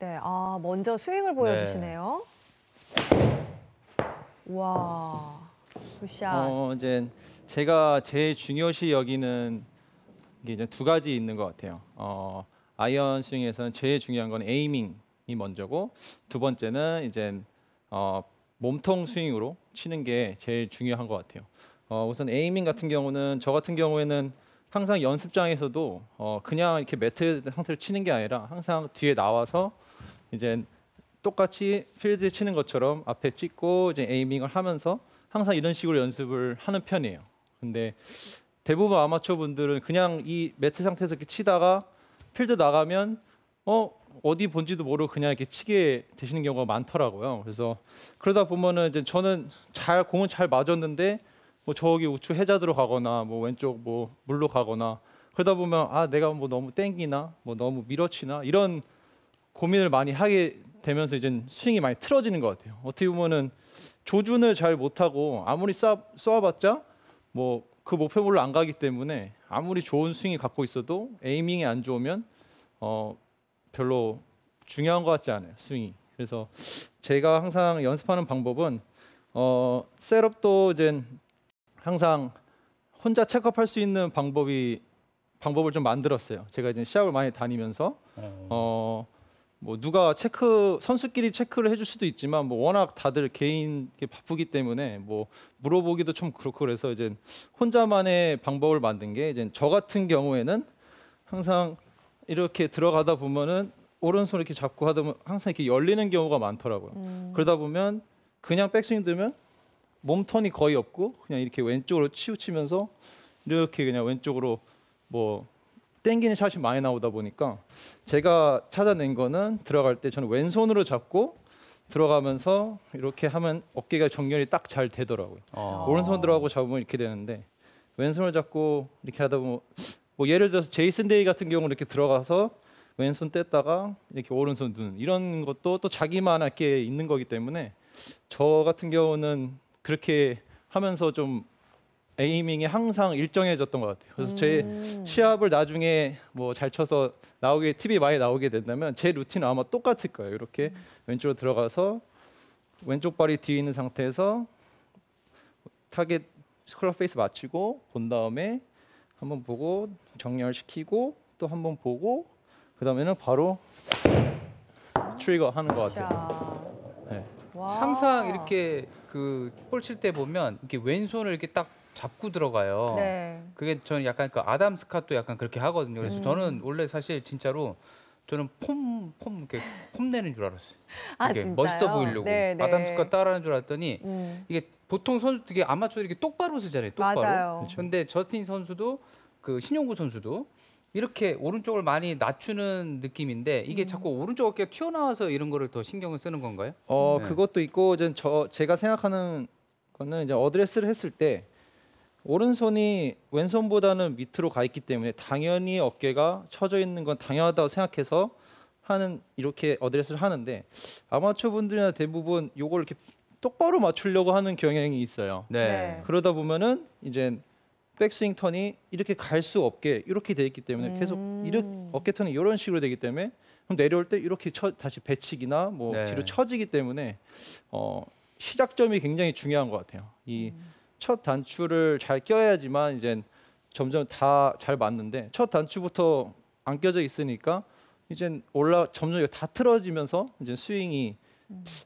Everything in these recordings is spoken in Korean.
네, 먼저 스윙을 보여주시네요. 와, 굿샷. 이제 제가 제일 중요시 여기는 게 이제 두 가지 있는 것 같아요. 아이언 스윙에서는 제일 중요한 건 에이밍이 먼저고, 두 번째는 이제 몸통 스윙으로 치는 게 제일 중요한 것 같아요. 우선 에이밍 같은 경우는 저 같은 경우에는 항상 연습장에서도 그냥 이렇게 매트 상태로 치는 게 아니라 항상 뒤에 나와서 이제 똑같이 필드에 치는 것처럼 앞에 찍고 이제 에이밍을 하면서 항상 이런 식으로 연습을 하는 편이에요. 근데 대부분 아마추어 분들은 그냥 이 매트 상태에서 이렇게 치다가 필드 나가면 어디 본지도 모르고 그냥 이렇게 치게 되시는 경우가 많더라고요. 그래서 그러다 보면은 이제 저는 공은 잘 맞았는데 뭐 저기 우측 해저드로 가거나 뭐 왼쪽 뭐 물로 가거나 그러다 보면 내가 뭐 너무 땡기나 뭐 너무 밀어치나 이런 고민을 많이 하게 되면서 이제 스윙이 많이 틀어지는 것 같아요. 어떻게 보면은 조준을 잘 못하고 아무리 쏘아봤자 뭐 그 목표물로 안 가기 때문에 아무리 좋은 스윙이 갖고 있어도 에이밍이 안 좋으면 별로 중요한 것 같지 않아요, 스윙이. 그래서 제가 항상 연습하는 방법은 셋업도 이제 항상 혼자 체크업할 수 있는 방법을 좀 만들었어요. 제가 이제 시합을 많이 다니면서 뭐 누가 선수끼리 체크를 해줄 수도 있지만 뭐 워낙 다들 개인 바쁘기 때문에 뭐 물어보기도 좀 그렇고 그래서 이제 혼자만의 방법을 만든 게 이제 저 같은 경우에는 항상 이렇게 들어가다 보면은 오른손 이렇게 잡고 하다 보면 항상 이렇게 열리는 경우가 많더라고요. 그러다 보면 그냥 백스윙 들면 몸턴이 거의 없고 그냥 이렇게 왼쪽으로 치우치면서 이렇게 그냥 왼쪽으로 뭐 땡기는 샷이 많이 나오다 보니까 제가 찾아낸 거는 들어갈 때 저는 왼손으로 잡고 들어가면서 이렇게 하면 어깨가 정렬이 딱 잘 되더라고요. 오른손 들어가고 잡으면 이렇게 되는데 왼손을 잡고 이렇게 하다 보면 뭐 예를 들어서 제이슨 데이 같은 경우는 이렇게 들어가서 왼손 뗐다가 이렇게 오른손 드는 이런 것도 또 자기만하게 있는 거기 때문에 저 같은 경우는 그렇게 하면서 좀 에이밍이 항상 일정해졌던 것 같아요. 그래서 제 시합을 나중에 뭐 잘 쳐서 TV 많이 나오게 된다면 제 루틴은 아마 똑같을 거예요. 이렇게 왼쪽으로 들어가서 왼쪽 발이 뒤에 있는 상태에서 타겟 클럽 페이스 맞추고 본 다음에 한번 보고 정렬시키고 또 한번 보고 그 다음에는 바로 트리거 하는 것 같아요. 네. 항상 이렇게 볼 칠 때 보면 이렇게 왼손을 이렇게 딱 잡고 들어가요. 네. 그게 저는 약간 아담 스캇도 약간 그렇게 하거든요. 그래서 저는 원래 사실 진짜로 저는 이렇게 폼 내는 줄 알았어요. 이게 진짜요? 멋있어 보이려고 네, 네. 아담 스캇 따라하는 줄 알았더니 이게 보통 선수 되게 아마추어 이렇게 똑바로 쓰잖아요. 똑바로. 맞아요. 근데 저스틴 선수도 신용구 선수도 이렇게 오른쪽을 많이 낮추는 느낌인데 이게 자꾸 오른쪽 어깨가 튀어나와서 이런 거를 더 신경을 쓰는 건가요? 네. 그것도 있고 제가 생각하는 거는 이제 어드레스를 했을 때 오른손이 왼손보다는 밑으로 가 있기 때문에 당연히 어깨가 처져 있는 건 당연하다고 생각해서 이렇게 어드레스를 하는데 아마추어 분들이나 대부분 요걸 이렇게 똑바로 맞추려고 하는 경향이 있어요. 네. 그러다 보면은 이제 백스윙 턴이 이렇게 갈 수 없게 이렇게 돼 있기 때문에 계속 어깨 턴이 이런 식으로 되기 때문에 그럼 내려올 때 이렇게 다시 배치기나 뭐 네. 뒤로 처지기 때문에 시작점이 굉장히 중요한 것 같아요. 이 첫 단추를 잘 껴야지만 이제 점점 다 잘 맞는데 첫 단추부터 안 껴져 있으니까 이제 점점 다 틀어지면서 이제 스윙이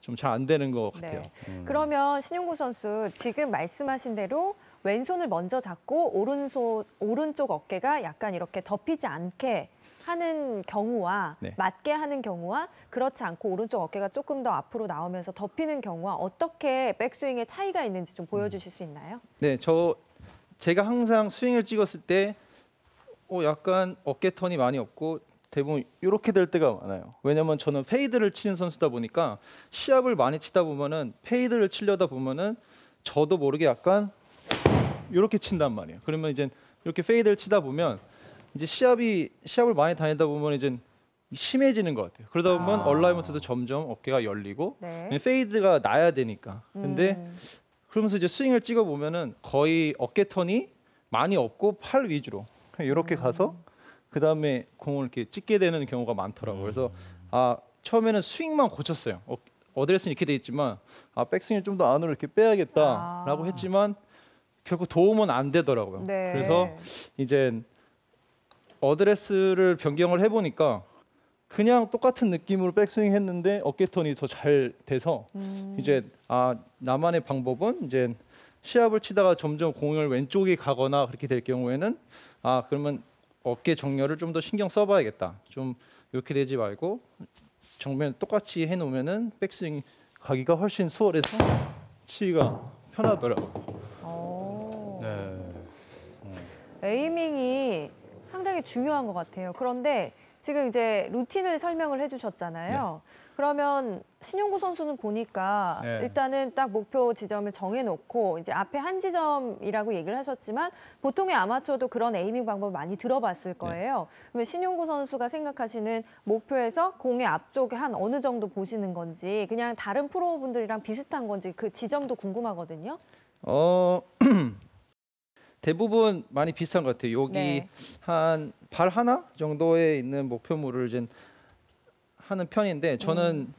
좀 잘 안 되는 것 같아요. 네. 그러면 신용구 선수 지금 말씀하신 대로 왼손을 먼저 잡고 오른쪽 어깨가 약간 이렇게 덮이지 않게 하는 경우와 네. 맞게 하는 경우와 그렇지 않고 오른쪽 어깨가 조금 더 앞으로 나오면서 덮이는 경우와 어떻게 백스윙의 차이가 있는지 좀 보여주실 수 있나요? 네, 제가 항상 스윙을 찍었을 때 약간 어깨 턴이 많이 없고 대부분 이렇게 될 때가 많아요. 왜냐면 저는 페이드를 치는 선수다 보니까 시합을 많이 치다 보면은 페이드를 치려다 보면은 저도 모르게 약간 이렇게 친단 말이에요. 그러면 이제 이렇게 페이드를 치다 보면 이제 시합을 많이 다니다 보면 이제 심해지는 것 같아요. 그러다 보면 얼라이먼트도 점점 어깨가 열리고 네. 페이드가 나야 되니까. 근데 그러면서 이제 스윙을 찍어 보면은 거의 어깨 턴이 많이 없고 팔 위주로 이렇게 가서 그 다음에 공을 이렇게 찍게 되는 경우가 많더라고요. 그래서 처음에는 스윙만 고쳤어요. 어드레스는 이렇게 돼 있지만 백스윙을 좀 더 안으로 이렇게 빼야겠다라고 했지만 결국 도움은 안 되더라고요. 네. 그래서 이제 어드레스를 변경을 해보니까 그냥 똑같은 느낌으로 백스윙 했는데 어깨 턴이 더 잘 돼서 이제 나만의 방법은 이제 시합을 치다가 점점 공을 왼쪽에 가거나 그렇게 될 경우에는 그러면 어깨 정렬을 좀 더 신경 써봐야겠다. 좀 이렇게 되지 말고 정면 똑같이 해놓으면은 백스윙 가기가 훨씬 수월해서 치기가 편하더라고요. 네. 에이밍이 상당히 중요한 것 같아요. 그런데 지금 이제 루틴을 설명을 해주셨잖아요. 그러면 신용구 선수는 보니까 네. 일단은 딱 목표 지점을 정해놓고 이제 앞에 한 지점이라고 얘기를 하셨지만 보통의 아마추어도 그런 에이밍 방법을 많이 들어봤을 거예요. 그러면 신용구 선수가 생각하시는 목표에서 공의 앞쪽에 한 어느 정도 보시는 건지 그냥 다른 프로분들이랑 비슷한 건지 그 지점도 궁금하거든요. 대부분 많이 비슷한 것 같아요. 여기 네. 한 발 하나 정도에 있는 목표물을 이제 하는 편인데 저는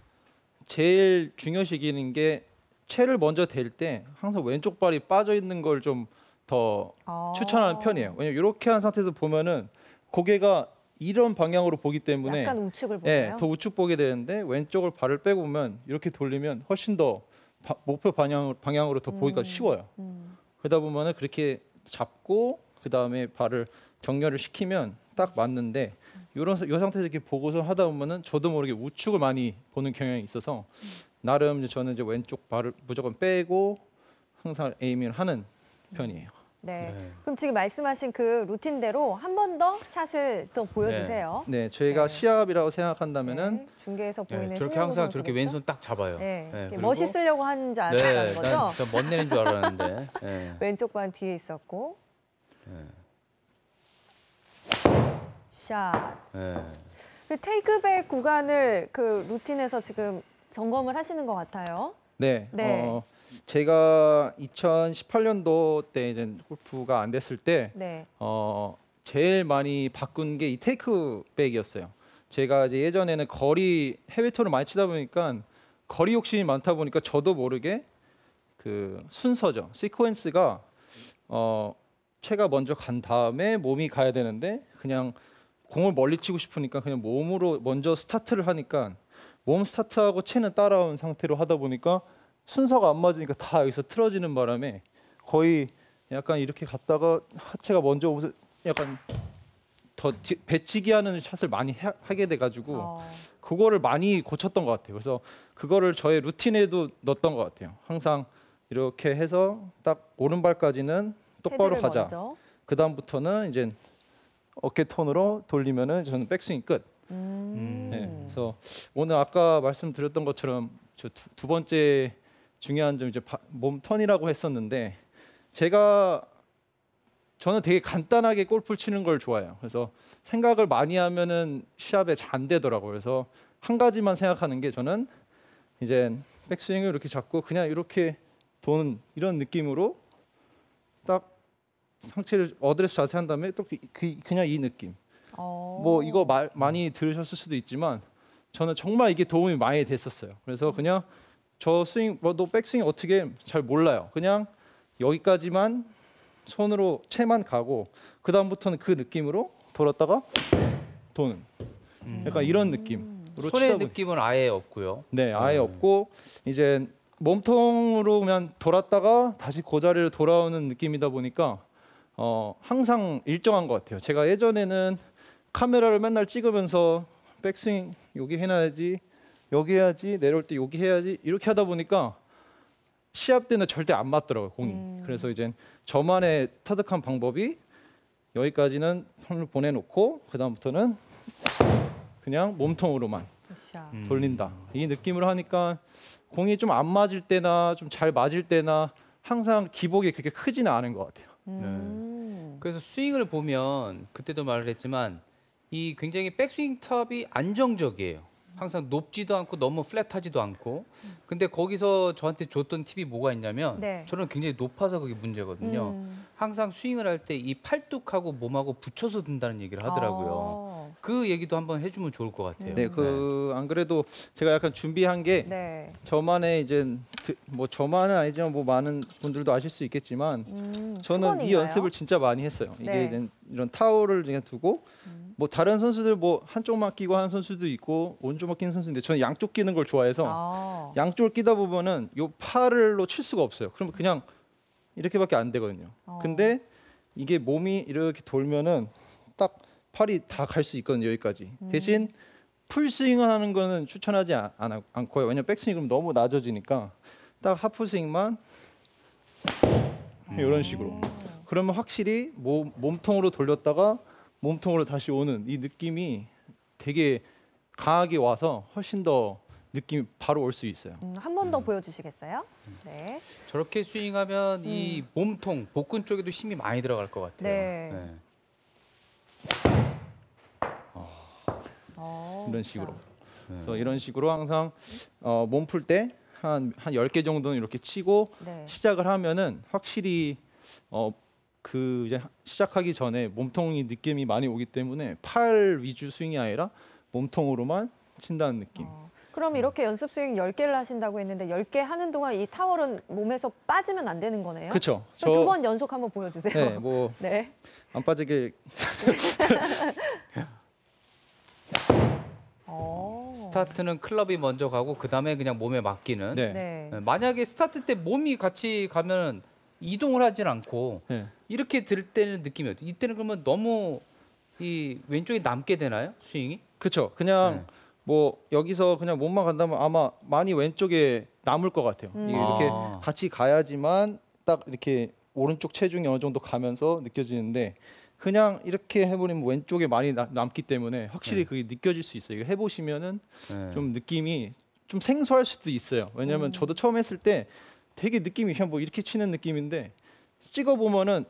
제일 중요시 여기는 게 채를 먼저 댈 때 항상 왼쪽 발이 빠져 있는 걸 좀 더 추천하는 편이에요. 왜냐면 이렇게 한 상태에서 보면은 고개가 이런 방향으로 보기 때문에 약간 우측을 보나요? 더 우측 보게 되는데 왼쪽을 발을 빼고 보면 이렇게 돌리면 훨씬 더 목표 방향으로 더 보기가 쉬워요. 그러다 보면은 그렇게 잡고 그 다음에 발을 정렬을 시키면 딱 맞는데 이 상태에서 이렇게 보고서 하다 보면은 저도 모르게 우측을 많이 보는 경향이 있어서 나름 이제 저는 이제 왼쪽 발을 무조건 빼고 항상 에이밍을 하는 편이에요. 네. 네. 그럼 지금 말씀하신 그 루틴대로 한 번 더 샷을 또 보여주세요. 네, 저희가 네. 시합이라고 생각한다면은 네, 중계에서 보이는 저렇게 신용구 항상 선수 저렇게 그렇죠? 왼손 딱 잡아요. 네, 네, 이렇게 그리고- 멋있으려고 하는 줄 네, 아는 거죠. 난 멋내는 줄 알았는데. 네. 왼쪽 반 뒤에 있었고 샷. 네. 그 테이크백 구간을 그 루틴에서 지금 점검을 하시는 것 같아요. 네, 네. 제가 2018년도 때 이제 골프가 안 됐을 때 네. 제일 많이 바꾼 게 이 테이크백이었어요. 제가 이제 예전에는 해외 투어를 많이 치다 보니까 거리 욕심이 많다 보니까 저도 모르게 그 순서죠. 시퀀스가 채가 먼저 간 다음에 몸이 가야 되는데 그냥 공을 멀리 치고 싶으니까 그냥 몸으로 먼저 스타트를 하니까 몸 스타트하고 채는 따라온 상태로 하다 보니까 순서가 안 맞으니까 다 여기서 틀어지는 바람에 거의 약간 이렇게 갔다가 하체가 먼저 오면서 약간 더 배치기 하는 샷을 많이 하게 돼가지고 그거를 많이 고쳤던 것 같아요. 그래서 그거를 저의 루틴에도 넣었던 것 같아요. 항상 이렇게 해서 딱 오른발까지는 똑바로 헤드를 가자. 먼저. 그 다음부터는 이제 어깨 톤으로 돌리면은 저는 백스윙 끝. 네, 그래서 오늘 아까 말씀드렸던 것처럼 저 두 번째 중요한 점 이제 몸 턴이라고 했었는데 저는 되게 간단하게 골프를 치는 걸 좋아해요. 그래서 생각을 많이 하면은 시합에 잘 안 되더라고요. 그래서 한 가지만 생각하는 게 저는 이제 백스윙을 이렇게 잡고 그냥 이렇게 도는 이런 느낌으로 딱 상체를 어드레스 자세 한 다음에 또 그냥 이 느낌. 뭐 이거 많이 들으셨을 수도 있지만 저는 정말 이게 도움이 많이 됐었어요. 그래서 그냥 저 스윙, 너 백스윙 어떻게 잘 몰라요. 그냥 여기까지만 손으로 채만 가고 그 다음부터는 그 느낌으로 돌았다가 도는. 약간 이런 느낌으로 손의 치다 보니- 느낌은 아예 없고요. 네, 아예 없고 이제 몸통으로 그냥 돌았다가 다시 그 자리로 돌아오는 느낌이다 보니까 항상 일정한 것 같아요. 제가 예전에는 카메라를 맨날 찍으면서 백스윙 여기 해놔야지, 여기 해야지, 내려올 때 여기 해야지 이렇게 하다 보니까 시합 때는 절대 안 맞더라고요, 공이. 그래서 이제 저만의 터득한 방법이 여기까지는 손을 보내놓고 그 다음부터는 그냥 몸통으로만 샷. 돌린다. 이 느낌으로 하니까 공이 좀 안 맞을 때나 좀 잘 맞을 때나 항상 기복이 그렇게 크지는 않은 것 같아요. 그래서 스윙을 보면 그때도 말을 했지만 이 굉장히 백스윙 탑이 안정적이에요. 항상 높지도 않고 너무 플랫하지도 않고. 근데 거기서 저한테 줬던 팁이 뭐가 있냐면 네. 저는 굉장히 높아서 그게 문제거든요. 항상 스윙을 할 때 이 팔뚝하고 몸하고 붙여서 든다는 얘기를 하더라고요. 그 얘기도 한번 해주면 좋을 것 같아요. 네, 안 그래도 제가 약간 준비한 게 네. 저만의 이제 뭐 저만은 아니지만 뭐 많은 분들도 아실 수 있겠지만 저는 이 수건인가요? 연습을 진짜 많이 했어요. 이게 네. 이제 이런 타올을 그냥 두고 뭐 다른 선수들 뭐 한쪽만 끼고 하는 선수도 있고 오른쪽만 끼는 선수인데 저는 양쪽 끼는 걸 좋아해서 양쪽을 끼다 보면은 요 팔로 칠 수가 없어요. 그러면 그냥 이렇게밖에 안 되거든요. 근데 이게 몸이 이렇게 돌면은 딱 팔이 다 갈 수 있거든요. 여기까지. 대신 풀스윙을 하는 거는 추천하지 않고요. 왜냐면 백스윙이 그럼 너무 낮아지니까 딱 하프스윙만 이런 식으로. 그러면 확실히 몸통으로 돌렸다가 몸통으로 다시 오는 이 느낌이 되게 강하게 와서 훨씬 더 느낌이 바로 올 수 있어요. 한 번 더 보여주시겠어요? 네. 저렇게 스윙하면 이 몸통, 복근 쪽에도 힘이 많이 들어갈 것 같아요. 네. 이런 식으로. 그래서 이런 식으로 항상 몸 풀 때 한 10개 정도는 이렇게 치고 네. 시작을 하면은 확실히 그 이제 시작하기 전에 몸통이 느낌이 많이 오기 때문에 팔 위주 스윙이 아니라 몸통으로만 친다는 느낌. 그럼 이렇게 연습 스윙 10개를 하신다고 했는데 10개 하는 동안 이 타월은 몸에서 빠지면 안 되는 거네요? 그렇죠. 두 번 연속 한번 보여주세요. 네, 뭐 네. 안 빠지게 스타트는 클럽이 먼저 가고 그 다음에 그냥 몸에 맡기는. 네. 네. 만약에 스타트 때 몸이 같이 가면 이동을 하진 않고 네. 이렇게 들 때는 느낌이 어때요? 이때는 그러면 너무 이 왼쪽이 남게 되나요? 스윙이? 그렇죠. 그냥 뭐 여기서 그냥 몸만 간다면 아마 많이 왼쪽에 남을 것 같아요. 이게 이렇게 같이 가야지만 딱 이렇게 오른쪽 체중이 어느 정도 가면서 느껴지는데 그냥 이렇게 해버리면 왼쪽에 많이 남기 때문에 확실히 그게 느껴질 수 있어요. 이거 해보시면은 좀 느낌이 좀 생소할 수도 있어요. 왜냐하면 저도 처음 했을 때 되게 느낌이 그냥 뭐 이렇게 치는 느낌인데 찍어 보면은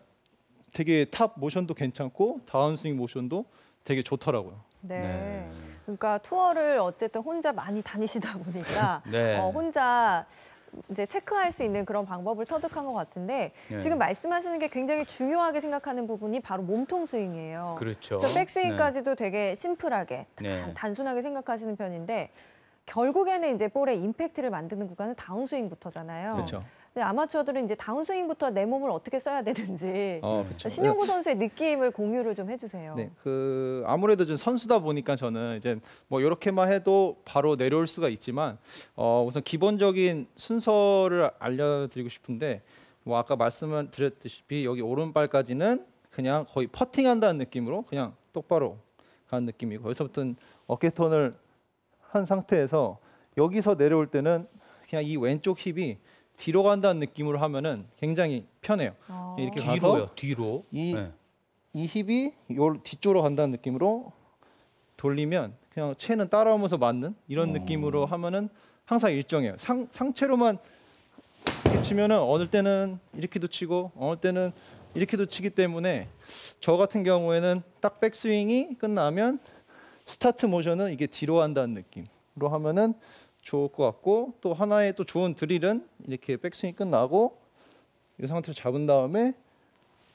되게 탑 모션도 괜찮고 다운스윙 모션도 되게 좋더라고요. 네. 그러니까 투어를 어쨌든 혼자 많이 다니시다 보니까 네. 혼자 이제 체크할 수 있는 그런 방법을 터득한 것 같은데 지금 말씀하시는 게 굉장히 중요하게 생각하는 부분이 바로 몸통 스윙이에요. 그렇죠. 그래서 백스윙까지도 되게 심플하게 네. 단순하게 생각하시는 편인데 결국에는 이제 볼의 임팩트를 만드는 구간은 다운스윙부터잖아요. 그렇죠. 근데 아마추어들은 이제 다운스윙부터 내 몸을 어떻게 써야 되는지 그렇죠. 신용구 선수의 느낌을 공유를 좀 해주세요. 네, 그 아무래도 좀 선수다 보니까 저는 이제 뭐 이렇게만 해도 바로 내려올 수가 있지만 우선 기본적인 순서를 알려드리고 싶은데 뭐 아까 말씀을 드렸듯이 여기 오른발까지는 그냥 거의 퍼팅한다는 느낌으로 그냥 똑바로 가는 느낌이고 거기서부터는 어깨턴을 한 상태에서 여기서 내려올 때는 그냥 이 왼쪽 힙이 뒤로 간다는 느낌으로 하면은 굉장히 편해요. 이렇게 뒤로요. 가서 뒤로. 이 힙이 요 뒤쪽으로 간다는 느낌으로 돌리면 그냥 채는 따라오면서 맞는 이런 느낌으로 하면은 항상 일정해요. 상체로만 이렇게 치면은 어느 때는 이렇게도 치고 어느 때는 이렇게도 치기 때문에 저 같은 경우에는 딱 백스윙이 끝나면 스타트 모션은 이게 뒤로 간다는 느낌으로 하면은 좋을 것 같고 또 하나의 또 좋은 드릴은 이렇게 백스윙이 끝나고 이 상태로 잡은 다음에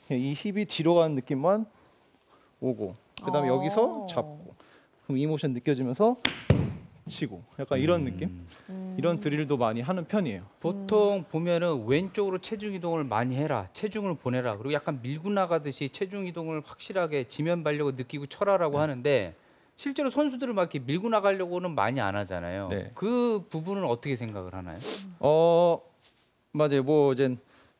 이 힙이 뒤로 가는 느낌만 오고 그다음에 여기서 잡고 그럼 이 모션 느껴지면서 치고 약간 이런 느낌 이런 드릴도 많이 하는 편이에요. 보통 보면은 왼쪽으로 체중 이동을 많이 해라, 체중을 보내라, 그리고 약간 밀고 나가듯이 체중 이동을 확실하게 지면 발력을 느끼고 쳐라라고 하는데 실제로 선수들을 막 이렇게 밀고 나가려고는 많이 안 하잖아요. 네. 그 부분은 어떻게 생각을 하나요? 맞아요. 뭐 이제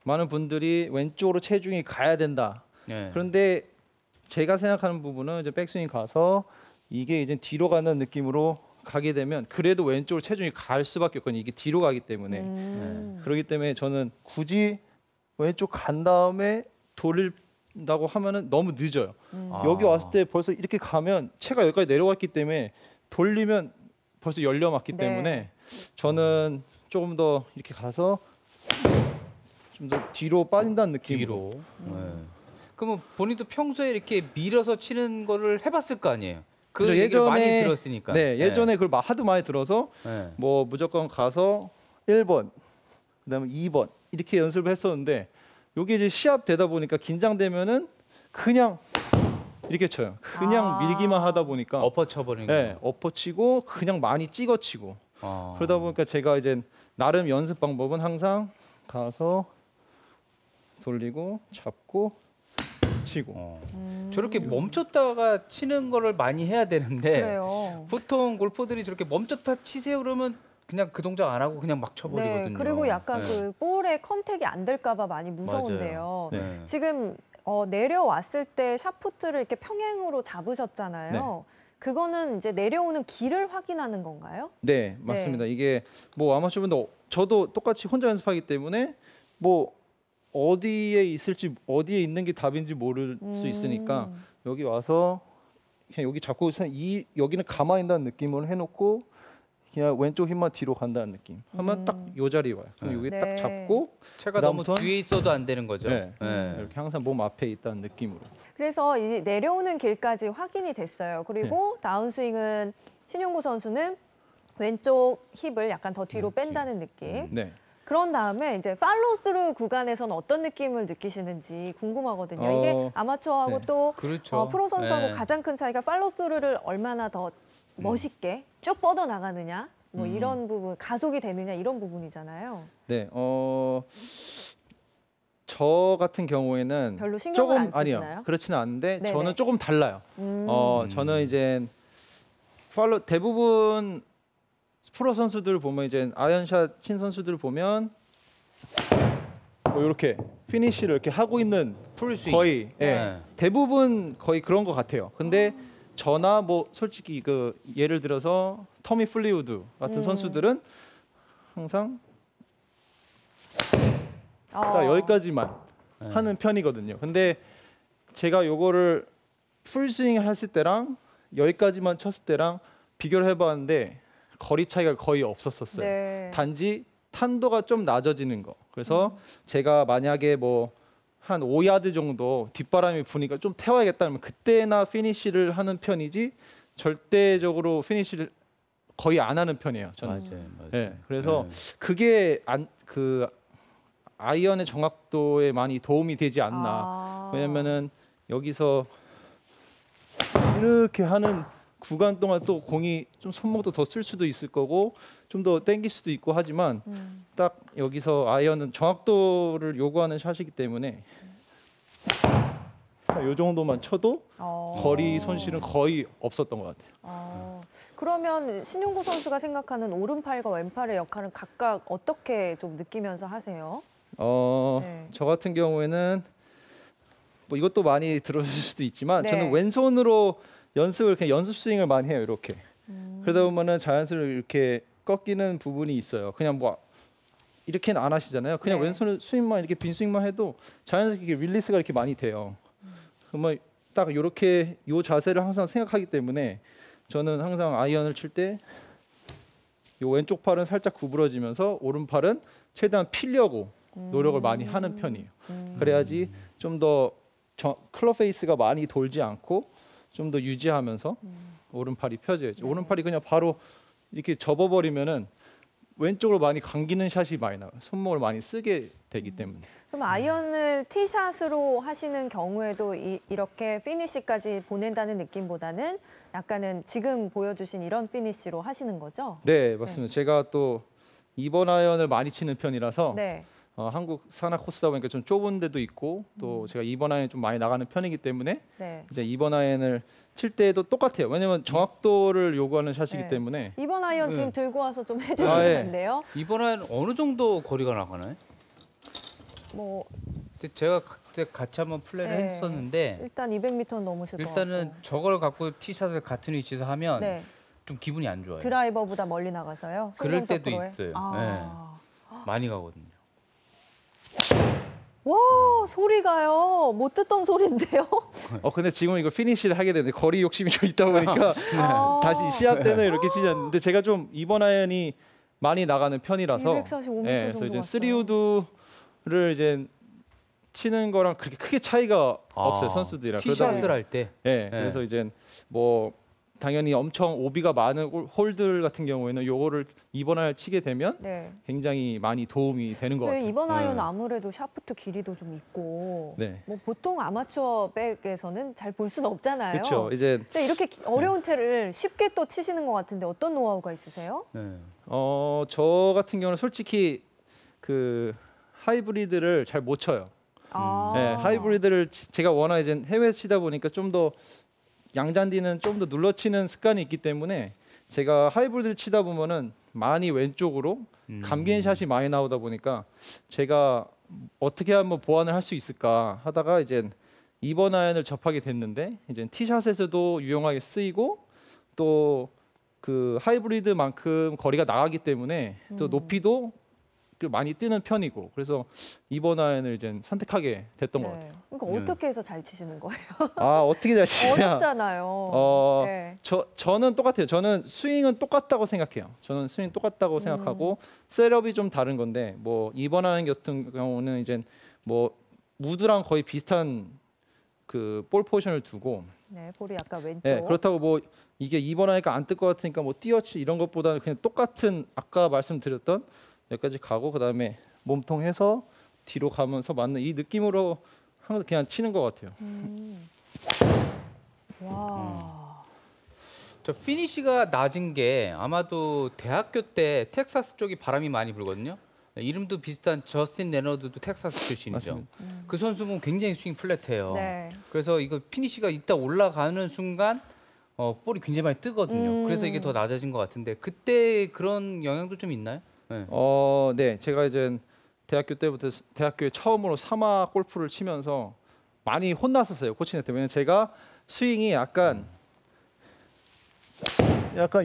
많은 분들이 왼쪽으로 체중이 가야 된다. 네. 그런데 제가 생각하는 부분은 이제 백스윙 가서 이게 이제 뒤로 가는 느낌으로 가게 되면 그래도 왼쪽으로 체중이 갈 수밖에 없거든요. 이게 뒤로 가기 때문에. 그렇기 때문에 저는 굳이 왼쪽 간 다음에 돌린다고 하면은 너무 늦어요. 여기 왔을 때 벌써 이렇게 가면 채가 여기까지 내려왔기 때문에 돌리면 벌써 열려 맞기 때문에 저는 조금 더 이렇게 가서 좀 더 뒤로 빠진다는 느낌으로. 뒤로. 그러면 본인도 평소에 이렇게 밀어서 치는 거를 해봤을 거 아니에요? 그 그죠, 얘기를 많이 예전에- 들었으니까. 네, 예전에 그걸 하도 많이 들어서 네. 뭐 무조건 가서 1번, 그다음에 2번 이렇게 연습을 했었는데 여기 이제 시합 되다 보니까 긴장되면은 그냥 이렇게 쳐요. 그냥 아. 밀기만 하다 보니까 엎어 쳐버리는 네, 거. 엎어치고 그냥 많이 찍어치고 그러다 보니까 제가 이제 나름 연습 방법은 항상 가서 돌리고 잡고 치고 저렇게 멈췄다가 치는 거를 많이 해야 되는데 그래요. 보통 골퍼들이 저렇게 멈췄다 치세요 그러면 그냥 그 동작 안 하고 그냥 막 쳐버리거든요. 네, 그리고 약간 네. 그 볼의 컨택이 안 될까봐 많이 무서운데요. 맞아요. 네. 지금 내려왔을 때 샤프트를 이렇게 평행으로 잡으셨잖아요. 그거는 이제 내려오는 길을 확인하는 건가요? 네, 맞습니다. 이게 뭐 아마추어분들 저도 똑같이 혼자 연습하기 때문에 뭐 어디에 있을지 어디에 있는 게 답인지 모를 수 있으니까 여기 와서 그냥 여기 잡고 여기는 가만히 있다는 느낌으로 해놓고 그냥 왼쪽 힘만 뒤로 간다는 느낌 하면 딱 요 자리에 와요. 그럼 여기 네. 딱 잡고 채가 너무 그다음부터는- 뒤에 있어도 안 되는 거죠. 네. 네. 이렇게 항상 몸 앞에 있다는 느낌으로. 그래서 이 내려오는 길까지 확인이 됐어요. 그리고 다운스윙은 신용구 선수는 왼쪽 힙을 약간 더 뒤로 뺀다는 느낌. 네. 그런 다음에 이제 팔로우스루 구간에서는 어떤 느낌을 느끼시는지 궁금하거든요. 이게 아마추어하고 네. 또 그렇죠. 프로 선수하고 네. 가장 큰 차이가 팔로우스루를 얼마나 더 멋있게 쭉 뻗어 나가느냐, 뭐 이런 부분, 가속이 되느냐 이런 부분이잖아요. 네. 저 같은 경우에는 별로 신경을 조금 안 쓰시나요? 아니요. 그렇지는 않은데 네네. 저는 조금 달라요. 음. 저는 이제 대부분 프로 선수들 보면 이제 아이언샷 친 선수들 보면 뭐 이렇게 피니시를 이렇게 하고 있는 풀스윙. 거의 네. 대부분 거의 그런 것 같아요. 근데 저나 뭐 솔직히 그 예를 들어서 터미 플리우드 같은 선수들은 항상 딱 여기까지만 하는 편이거든요. 근데 제가 요거를 풀스윙 했을 때랑 여기까지만 쳤을 때랑 비교를 해봤는데 거리 차이가 거의 없었었어요. 네. 단지 탄도가 좀 낮아지는 거. 그래서 제가 만약에 뭐 한 5야드 정도 뒷바람이 부니까 좀 태워야겠다면 그때나 피니시를 하는 편이지 절대적으로 피니시를 거의 안 하는 편이에요. 저는. 맞아요. 네, 그래서 네. 그게 그 아이언의 정확도에 많이 도움이 되지 않나. 아. 왜냐면은 여기서 이렇게 하는 구간 동안 또 공이 좀 손목도 더 쓸 수도 있을 거고 좀 더 당길 수도 있고 하지만 딱 여기서 아이언은 정확도를 요구하는 샷이기 때문에 이 정도만 쳐도 거리 손실은 거의 없었던 것 같아요. 그러면 신용구 선수가 생각하는 오른팔과 왼팔의 역할은 각각 어떻게 좀 느끼면서 하세요? 네. 저 같은 경우에는 뭐 이것도 많이 들어주실 수도 있지만 네. 저는 왼손으로 연습을 그냥 연습 스윙을 많이 해요. 이렇게. 그러다 보면은 자연스럽게 이렇게 꺾이는 부분이 있어요. 그냥 뭐 이렇게는 안 하시잖아요. 그냥 네. 왼손을 스윙만 이렇게 빈 스윙만 해도 자연스럽게 릴리스가 이렇게 많이 돼요. 그러면 딱 이렇게 요 자세를 항상 생각하기 때문에 저는 항상 아이언을 칠 때 요 왼쪽 팔은 살짝 구부러지면서 오른팔은 최대한 피려고 노력을 많이 하는 편이에요. 그래야지 좀 더 클럽 페이스가 많이 돌지 않고 좀 더 유지하면서 오른팔이 펴져야죠. 오른팔이 그냥 바로 이렇게 접어버리면은 왼쪽으로 많이 감기는 샷이 많이 나와요. 손목을 많이 쓰게 되기 때문에. 그럼 아이언을 티샷으로 하시는 경우에도 이렇게 피니시까지 보낸다는 느낌보다는 약간은 지금 보여주신 이런 피니시로 하시는 거죠? 네, 맞습니다. 제가 또 2번 아이언을 많이 치는 편이라서 네. 한국 산악 코스다 보니까 좀 좁은 데도 있고 또 제가 2번 아이언 좀 많이 나가는 편이기 때문에 네. 이제 2번 아이언을 칠 때도 똑같아요. 왜냐면 정확도를 요구하는 샷이기 네. 때문에. 이번 아이언 네. 지금 들고 와서 좀 해주시면 예. 안 돼요? 이번엔 어느 정도 거리가 나가나요? 뭐 근데 제가 그때 같이 한번 플레이를 네. 했었는데 일단 200m 넘으실 것 일단은 같고. 저걸 갖고 티샷을 같은 위치에서 하면 네. 좀 기분이 안 좋아요. 드라이버보다 멀리 나가서요? 그럴 송정석 때도 프로에? 있어요. 아. 많이 가거든요. 와 소리가요. 못 듣던 소리인데요. 근데 지금 이거 피니시를 하게 되는데 거리 욕심이 좀 있다 보니까 아. 다시 시합 때는 이렇게 치지 않는데 제가 좀 2번 아이언이 많이 나가는 편이라서 245m 그래서 정도 이제 왔어요. 3우드를 이제 치는 거랑 그렇게 크게 차이가 없어요 선수들이랑. 그러다 티샷을 보니까- 할 때. 네, 그래서 이제 뭐 당연히 엄청 오비가 많은 홀들 같은 경우에는 요거를 이번 아이언 치게 되면 네. 굉장히 많이 도움이 되는 것 네, 같아요. 이번 아이언 네. 아무래도 샤프트 길이도 좀 있고 네. 뭐 보통 아마추어 백에서는 잘 볼 수는 없잖아요. 그렇죠. 이제 근데 이렇게 어려운 채를 쉽게 또 치시는 것 같은데 어떤 노하우가 있으세요? 네. 저 같은 경우는 솔직히 그 하이브리드를 잘 못 쳐요. 아. 네, 하이브리드를 제가 워낙 이제 해외 치다 보니까 좀 더 양잔디는 좀 더 눌러치는 습관이 있기 때문에 제가 하이브리드를 치다 보면은 많이 왼쪽으로 감기는 샷이 많이 나오다 보니까 제가 어떻게 한번 보완을 할 수 있을까 하다가 이제 이번 아이언을 접하게 됐는데 이제 티샷에서도 유용하게 쓰이고 또 그 하이브리드만큼 거리가 나가기 때문에 또 높이도 그 많이 뜨는 편이고 그래서 이번 아이언을 이제 선택하게 됐던 것 같아요. 그러니까 네. 어떻게 해서 잘 치시는 거예요? 아 어떻게 잘 치냐? 어렵잖아요. 네. 저는 똑같아요. 저는 스윙은 똑같다고 생각해요. 저는 스윙 똑같다고 생각하고 셋업이 좀 다른 건데 뭐 이번 아이언 같은 경우는 이제 뭐 무드랑 거의 비슷한 그 볼 포지션을 두고 네, 볼이 약간 왼쪽. 네, 그렇다고 뭐 이게 이번 아이가 안 뜰 것 같으니까 뭐 띄어치 이런 것보다는 그냥 똑같은 아까 말씀드렸던 여기까지 가고 그다음에 몸통해서 뒤로 가면서 맞는 이 느낌으로 항상 그냥 치는 것 같아요. 와. 저 피니시가 낮은 게 아마도 대학교 때 텍사스 쪽이 바람이 많이 불거든요. 네, 이름도 비슷한 저스틴 레너드도 텍사스 출신이죠. 맞습니다. 그 선수는 굉장히 스윙 플랫해요. 네. 그래서 이거 피니시가 이따 올라가는 순간 볼이 굉장히 많이 뜨거든요. 그래서 이게 더 낮아진 것 같은데 그때 그런 영향도 좀 있나요? 네. 네, 제가 이제 대학교 때부터 대학교에 처음으로 사마 골프를 치면서 많이 혼났었어요 코치한테. 왜냐면 제가 스윙이 약간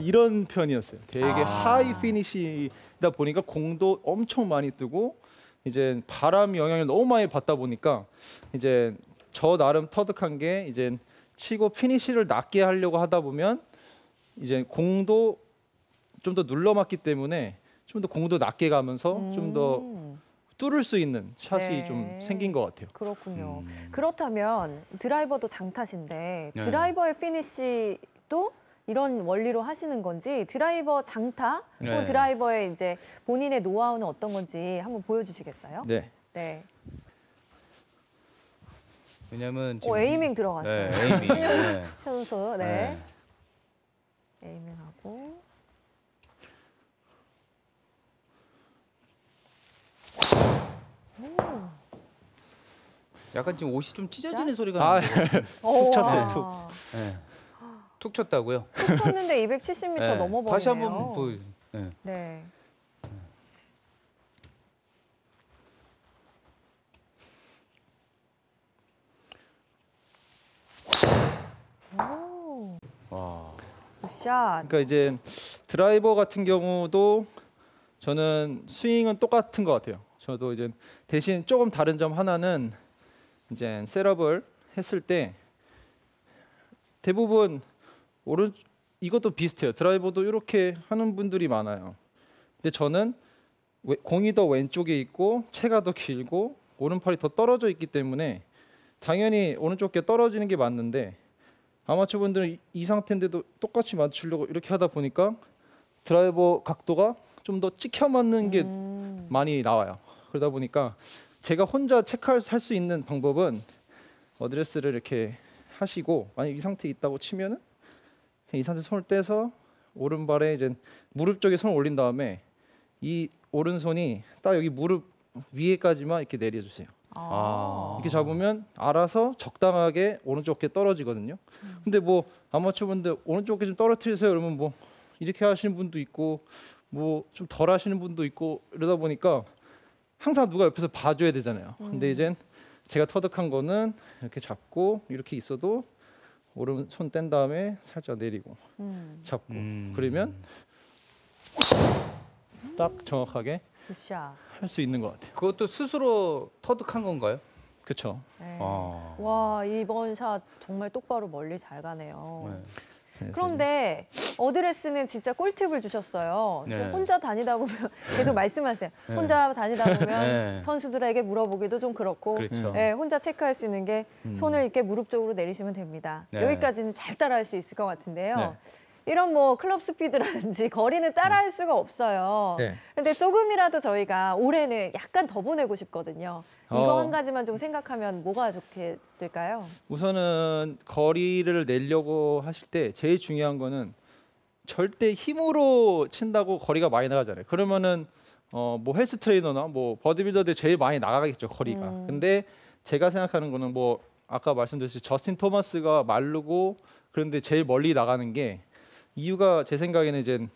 이런 편이었어요. 되게 하이 피니시다 보니까 공도 엄청 많이 뜨고 이제 바람 영향을 너무 많이 받다 보니까 이제 저 나름 터득한 게 이제 치고 피니시를 낮게 하려고 하다 보면 이제 공도 좀 더 눌러맞기 때문에 좀 더 공도 낮게 가면서 좀 더 뚫을 수 있는 샷이 네. 좀 생긴 것 같아요. 그렇군요. 그렇다면 드라이버도 장타신데 네. 드라이버의 피니시도 이런 원리로 하시는 건지 드라이버 장타 네. 혹은 드라이버의 이제 본인의 노하우는 어떤 건지 한번 보여주시겠어요? 네. 네. 왜냐면 에이밍 들어갔어요. 네, 에이밍. 네. 선수, 네. 네. 에이밍하고. 약간 지금 옷이 좀 찢어지는 소리가 아, 나는데. 툭 쳤어요, 네. 툭 쳤다고요? 툭 쳤는데 270m 네. 넘어버리네요. 다시 한번 네. 네. 오, 와. 굿샷. 그러니까 이제 드라이버 같은 경우도 저는 스윙은 똑같은 것 같아요. 저도 이제 대신 조금 다른 점 하나는 이제 셋업을 했을 때 대부분 이것도 비슷해요. 드라이버도 이렇게 하는 분들이 많아요. 근데 저는 공이 더 왼쪽에 있고 채가 더 길고 오른팔이 더 떨어져 있기 때문에 당연히 오른쪽에 떨어지는 게 맞는데 아마추어 분들은 이 상태인데도 똑같이 맞추려고 이렇게 하다 보니까 드라이버 각도가 좀 더 찍혀 맞는 게 많이 나와요. 그러다 보니까 제가 혼자 체크할 수 있는 방법은 어드레스를 이렇게 하시고 만약 이 상태에 있다고 치면은 그냥 이 상태 손을 떼서 오른발에 이제 무릎 쪽에 손을 올린 다음에 이 오른손이 딱 여기 무릎 위에까지만 이렇게 내려주세요. 이렇게 잡으면 알아서 적당하게 오른쪽 어깨 떨어지거든요. 근데 뭐 아마추어 분들 오른쪽 어깨 좀 떨어뜨리세요 그러면 뭐 이렇게 하시는 분도 있고 뭐 좀 덜 하시는 분도 있고 이러다 보니까 항상 누가 옆에서 봐줘야 되잖아요. 근데 이제 제가 터득한 거는 이렇게 잡고 이렇게 있어도 오른손 뗀 다음에 살짝 내리고 잡고 그러면 딱 정확하게 굿샷. 할 수 있는 것 같아요. 그것도 스스로 터득한 건가요? 그렇죠. 네. 아. 와, 이번 샷 정말 똑바로 멀리 잘 가네요. 네. 그런데 어드레스는 진짜 꿀팁을 주셨어요. 네. 좀 혼자 다니다 보면 계속 말씀하세요. 혼자 다니다 보면 네. 선수들에게 물어보기도 좀 그렇고 그렇죠. 네, 혼자 체크할 수 있는 게 손을 이렇게 무릎 쪽으로 내리시면 됩니다. 네. 여기까지는 잘 따라할 수 있을 것 같은데요. 네. 이런 뭐 클럽 스피드라든지 거리는 따라할 수가 없어요. 네. 근데 조금이라도 저희가 올해는 약간 더 보내고 싶거든요. 이거 어. 한 가지만 좀 생각하면 뭐가 좋겠을까요? 우선은 거리를 내려고 하실 때 제일 중요한 거는 절대 힘으로 친다고 거리가 많이 나가잖아요. 그러면은 뭐 헬스 트레이너나 뭐 버디빌더들 제일 많이 나가겠죠, 거리가. 근데 제가 생각하는 거는 뭐 아까 말씀드렸듯이 저스틴 토마스가 마르고 그런데 제일 멀리 나가는 게 이유가 제 생각에는 이제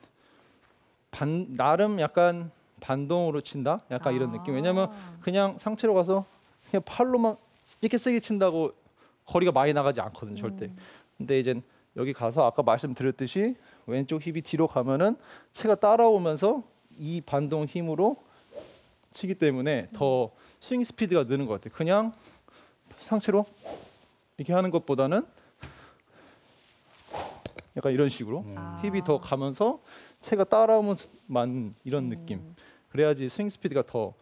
나름 약간 반동으로 친다? 약간 이런 느낌. 왜냐면 그냥 상체로 가서 그냥 팔로만 이렇게 세게 친다고 거리가 많이 나가지 않거든요, 절대. 근데 이제 여기 가서 아까 말씀드렸듯이 왼쪽 힙이 뒤로 가면은 채가 따라오면서 이 반동 힘으로 치기 때문에 더 스윙 스피드가 느는 것 같아요. 그냥 상체로 이렇게 하는 것보다는 약간 이런 식으로 힙이 더 가면서 채가 따라오면서 맞는 이런 느낌. 그래야지 스윙 스피드가 더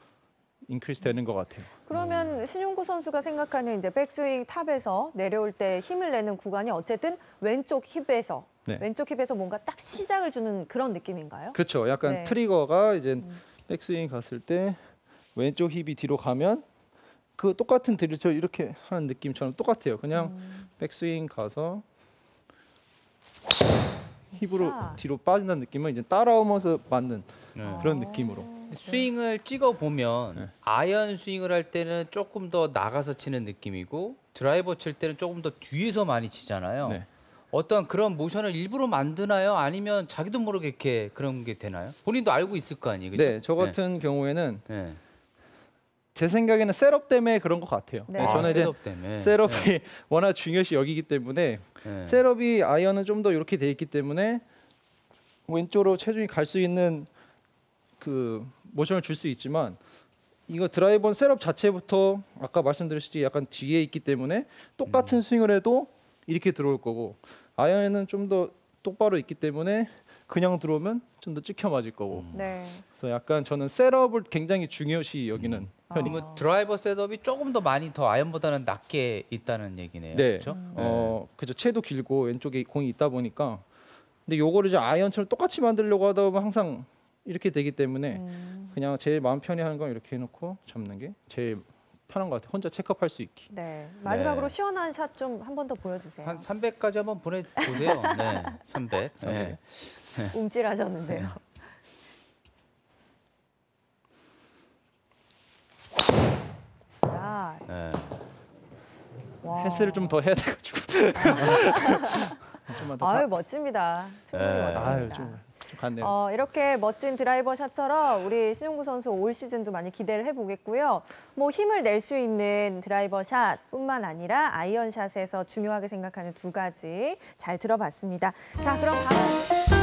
인크리스 되는 것 같아요. 그러면 신용구 선수가 생각하는 이제 백스윙 탑에서 내려올 때 힘을 내는 구간이 어쨌든 왼쪽 힙에서 네. 왼쪽 힙에서 뭔가 딱 시작을 주는 그런 느낌인가요? 그렇죠. 약간 네. 트리거가 이제 백스윙 갔을 때 왼쪽 힙이 뒤로 가면 그 똑같은 드릴처럼 이렇게 하는 느낌처럼 똑같아요. 그냥 백스윙 가서 힙으로 자. 뒤로 빠진다는 느낌은 이제 따라오면서 맞는 네. 그런 느낌으로. 스윙을 찍어 보면 네. 아이언 스윙을 할 때는 조금 더 나가서 치는 느낌이고 드라이버 칠 때는 조금 더 뒤에서 많이 치잖아요. 네. 어떤 그런 모션을 일부러 만드나요? 아니면 자기도 모르게 이렇게 그런 게 되나요? 본인도 알고 있을 거 아니에요, 그죠? 네, 저 같은 경우에는 네. 제 생각에는 셋업 때문에 그런 것 같아요. 네. 네, 저는 이제 셋업 때문에. 셋업이 워낙 중요시 여기기 때문에 네. 셋업이 아이언은 좀 더 이렇게 돼 있기 때문에 왼쪽으로 체중이 갈 수 있는 그 모션을 줄 수 있지만 이거 드라이버는 셋업 자체부터 아까 말씀드렸듯이 약간 뒤에 있기 때문에 똑같은 스윙을 해도 이렇게 들어올 거고 아이언은 좀 더 똑바로 있기 때문에 그냥 들어오면 좀 더 찍혀 맞을 거고 네. 그래서 약간 저는 셋업을 굉장히 중요시 여기는 편이에요. 그러면 드라이버 셋업이 조금 더 많이 더 아이언보다는 낮게 있다는 얘기네요. 네. 그렇죠? 그죠. 채도 길고 왼쪽에 공이 있다 보니까 근데 요거를 이제 아이언처럼 똑같이 만들려고 하다 보면 항상 이렇게 되기 때문에 그냥 제일 마음 편히 하는 건 이렇게 해놓고 잡는 게 제일 편한 것 같아요. 혼자 체크할 수 있기. 네. 마지막으로 네. 시원한 샷 좀 한 번 더 보여주세요. 한 300까지 한번 보내보세요. 네, 300. 네. 움찔하셨는데요. 자, 네. 와. 헬스를 좀 더 해야 돼가지고. 좀만 더. 아유 멋집니다. 충분히 네. 멋집니다. 아유 좀 갔네요. 이렇게 멋진 드라이버 샷처럼 우리 신용구 선수 올 시즌도 많이 기대를 해보겠고요. 뭐 힘을 낼 수 있는 드라이버 샷뿐만 아니라 아이언 샷에서 중요하게 생각하는 두 가지 잘 들어봤습니다. 자, 그럼 바로